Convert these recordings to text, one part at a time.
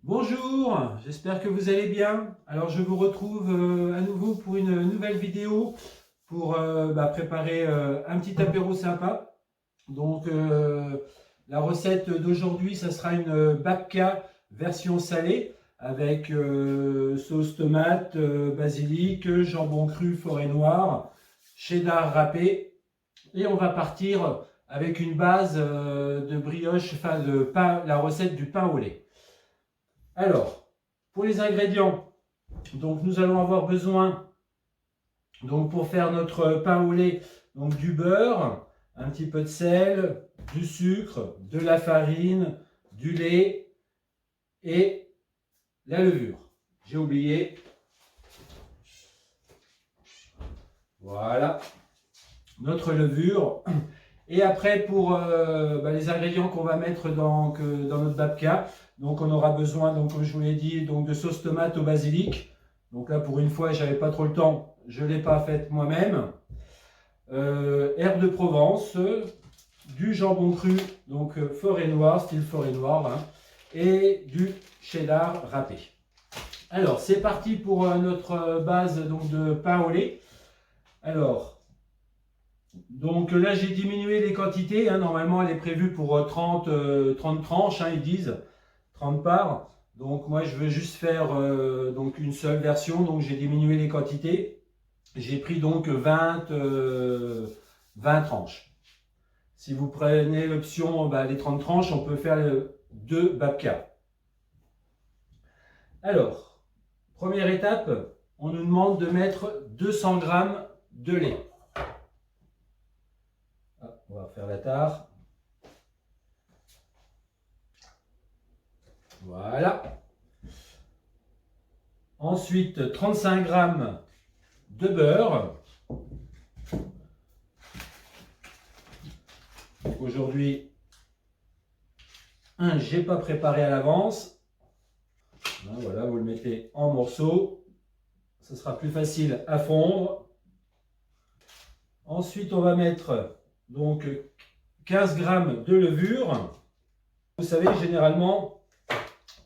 Bonjour, j'espère que vous allez bien. Alors je vous retrouve à nouveau pour une nouvelle vidéo pour préparer un petit apéro sympa. Donc la recette d'aujourd'hui, ça sera une babka version salée avec sauce tomate, basilic, jambon cru, forêt noire, cheddar râpé. Et on va partir avec une base de brioche, enfin de pain, la recette du pain au lait. Alors, pour les ingrédients, donc nous allons avoir besoin, donc pour faire notre pain au lait, donc du beurre, un petit peu de sel, du sucre, de la farine, du lait et la levure. J'ai oublié. Voilà, notre levure. Et après, pour les ingrédients qu'on va mettre dans notre babka, donc on aura besoin, donc, comme je vous l'ai dit, donc de sauce tomate au basilic. Donc là, pour une fois, j'avais pas trop le temps, je ne l'ai pas faite moi-même. Herbes de Provence, du jambon cru, donc forêt noire, style forêt noire, hein, et du cheddar râpé. Alors, c'est parti pour notre base donc, de pain au lait. Alors, donc là, j'ai diminué les quantités. Hein. Normalement, elle est prévue pour 30 tranches, hein, ils disent, 30 parts. Donc moi, je veux juste faire donc une seule version. Donc j'ai diminué les quantités. J'ai pris donc 20 tranches. Si vous prenez l'option les 30 tranches, on peut faire 2 babka. Alors, première étape, on nous demande de mettre 200 g de lait. On va faire la tare. Voilà. Ensuite, 35 g de beurre. Aujourd'hui, je n'ai pas préparé à l'avance. Voilà, vous le mettez en morceaux. Ce sera plus facile à fondre. Ensuite, on va mettre donc 15 g de levure. Vous savez, généralement,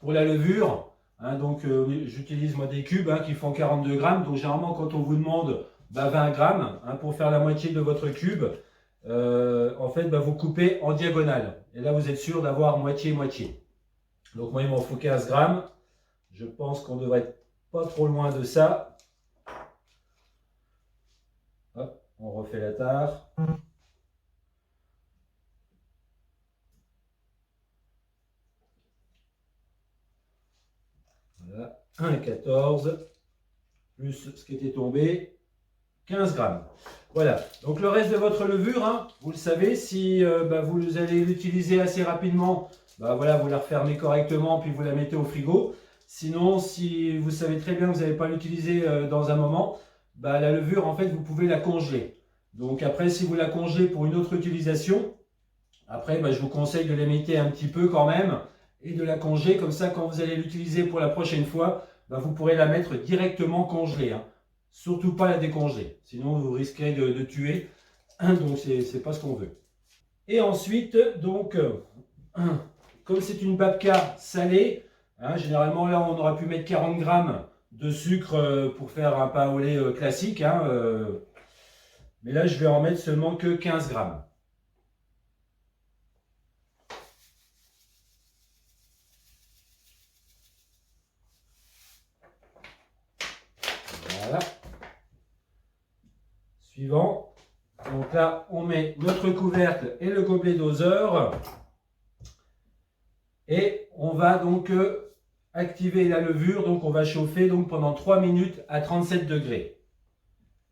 pour la levure, donc j'utilise moi des cubes qui font 42 grammes. Donc généralement, quand on vous demande 20 grammes pour faire la moitié de votre cube, en fait, vous coupez en diagonale. Et là, vous êtes sûr d'avoir moitié-moitié. Donc moi, il m'en faut 15 grammes. Je pense qu'on devrait être pas trop loin de ça. Hop, on refait la tare. Voilà, 1,14 plus ce qui était tombé, 15 grammes. Voilà, donc le reste de votre levure, vous le savez, si vous allez l'utiliser assez rapidement, voilà, vous la refermez correctement puis vous la mettez au frigo. Sinon, si vous savez très bien que vous n'allez pas l'utiliser dans un moment, la levure, en fait, vous pouvez la congeler. Donc après, si vous la congelez pour une autre utilisation, après, je vous conseille de l'émietter un petit peu quand même et de la congeler. Comme ça, quand vous allez l'utiliser pour la prochaine fois, vous pourrez la mettre directement congelée. Surtout pas la décongeler, sinon vous risquerez de tuer. Donc, c'est pas ce qu'on veut. Et ensuite, donc, comme c'est une babka salée, généralement là, on aurait pu mettre 40 grammes de sucre pour faire un pain au lait classique. Mais là, je vais en mettre seulement que 15 grammes. Voilà. Suivant. Donc là, on met notre couvercle et le gobelet doseur. Et on va donc activer la levure. Donc on va chauffer donc, pendant 3 minutes à 37 degrés.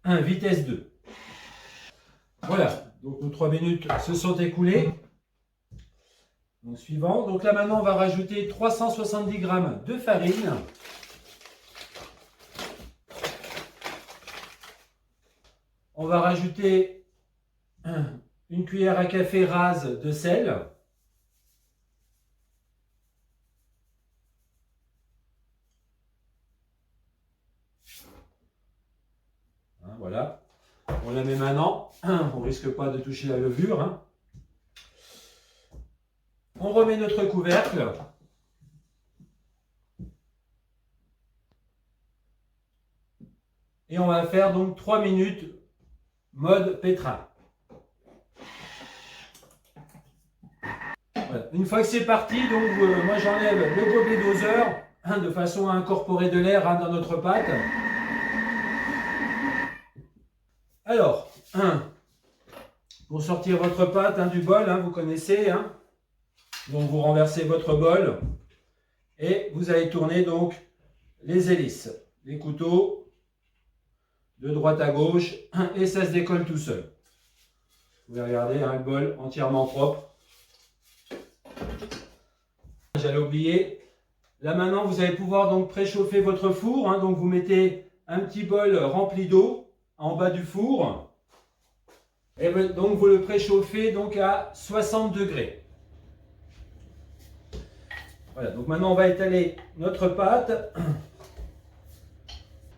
Vitesse 2. Voilà. Donc nos 3 minutes se sont écoulées. Donc suivant. Donc là maintenant, on va rajouter 370 g de farine. On va rajouter une cuillère à café rase de sel. Voilà. On la met maintenant. On ne risque pas de toucher la levure. On remet notre couvercle. Et on va faire donc 3 minutes mode pétrin. Voilà. Une fois que c'est parti, donc moi j'enlève le gobelet doseur de façon à incorporer de l'air dans notre pâte. Alors, pour sortir votre pâte du bol, vous connaissez, donc vous renversez votre bol et vous allez tourner donc les hélices, les couteaux de droite à gauche et ça se décolle tout seul. Vous pouvez regarder le bol entièrement propre. J'allais oublier. Là maintenant vous allez pouvoir donc préchauffer votre four. Donc vous mettez un petit bol rempli d'eau en bas du four. Et donc vous le préchauffez donc à 60 degrés. Voilà, donc maintenant on va étaler notre pâte.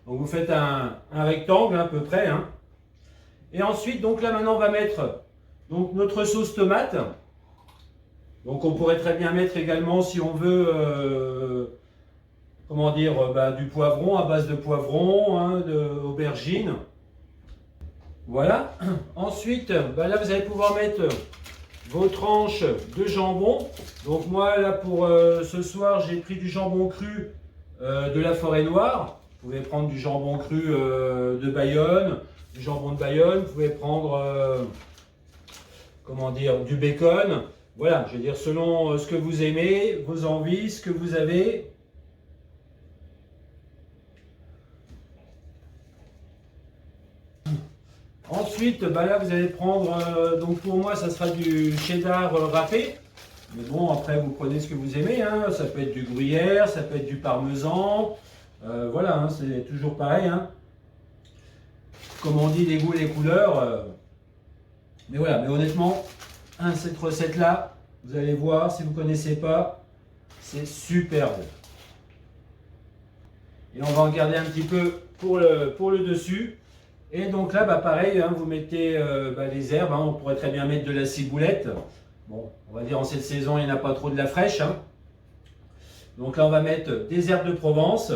Donc vous faites un rectangle à peu près. Et ensuite, donc là maintenant on va mettre donc, notre sauce tomate. Donc on pourrait très bien mettre également, si on veut, comment dire, du poivron à base de poivron, d'aubergine. Voilà. Ensuite, là vous allez pouvoir mettre vos tranches de jambon. Donc moi là pour ce soir j'ai pris du jambon cru de la Forêt-Noire. Vous pouvez prendre du jambon cru de Bayonne, du jambon de Bayonne. Vous pouvez prendre comment dire, du bacon. Voilà, je veux dire selon ce que vous aimez, vos envies, ce que vous avez. Ensuite, là vous allez prendre, donc pour moi ça sera du cheddar râpé. Mais bon, après vous prenez ce que vous aimez, ça peut être du gruyère, ça peut être du parmesan. Voilà, c'est toujours pareil. Comme on dit, les goûts, les couleurs. Mais voilà, mais honnêtement, cette recette-là, vous allez voir, si vous ne connaissez pas, c'est super bon. Et on va en garder un petit peu pour le dessus. Et donc là, pareil, vous mettez les herbes. On pourrait très bien mettre de la ciboulette. Bon, on va dire en cette saison, il n'y en a pas trop de la fraîche. Donc là, on va mettre des herbes de Provence.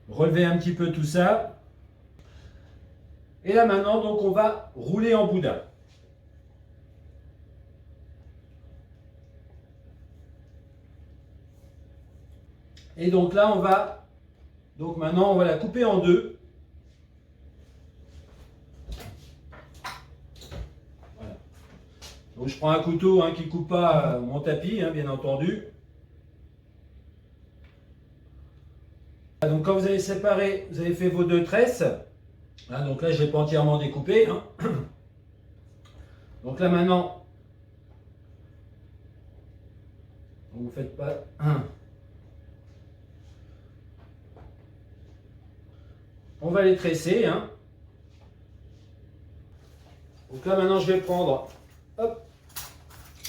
Relever un petit peu tout ça. Et là maintenant, donc, on va rouler en boudin. Et donc là, donc maintenant, on va la couper en deux. Voilà. Donc je prends un couteau qui ne coupe pas mon tapis, bien entendu. Donc quand vous avez séparé, vous avez fait vos deux tresses. Donc là, je ne l'ai pas entièrement découpé. Donc là maintenant, vous ne faites pas... On va les tresser. Donc là maintenant, je vais prendre... Hop,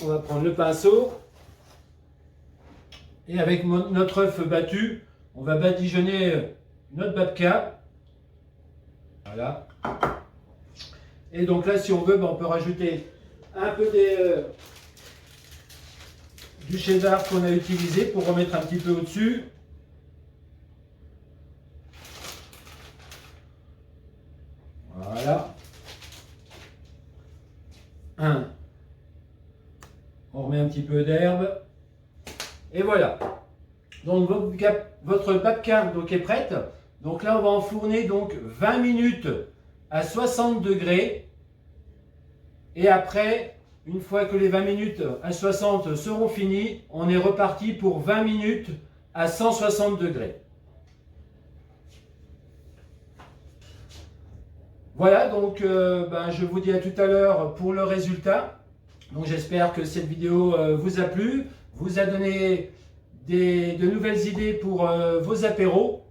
on va prendre le pinceau. Et avec notre œuf battu, on va badigeonner notre babka. Voilà. Et donc là, si on veut, on peut rajouter un peu du cheddar qu'on a utilisé pour remettre un petit peu au-dessus. Voilà. On remet un petit peu d'herbe. Et voilà. Donc votre babka est prête. Donc là, on va enfourner donc 20 minutes à 60 degrés. Et après, une fois que les 20 minutes à 60 seront finies, on est reparti pour 20 minutes à 160 degrés. Voilà, donc je vous dis à tout à l'heure pour le résultat. Donc j'espère que cette vidéo vous a plu, vous a donné de nouvelles idées pour vos apéros.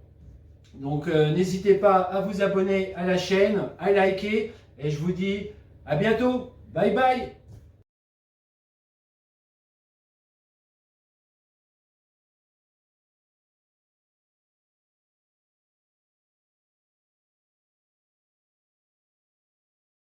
Donc n'hésitez pas à vous abonner à la chaîne, à liker et je vous dis à bientôt. Bye bye.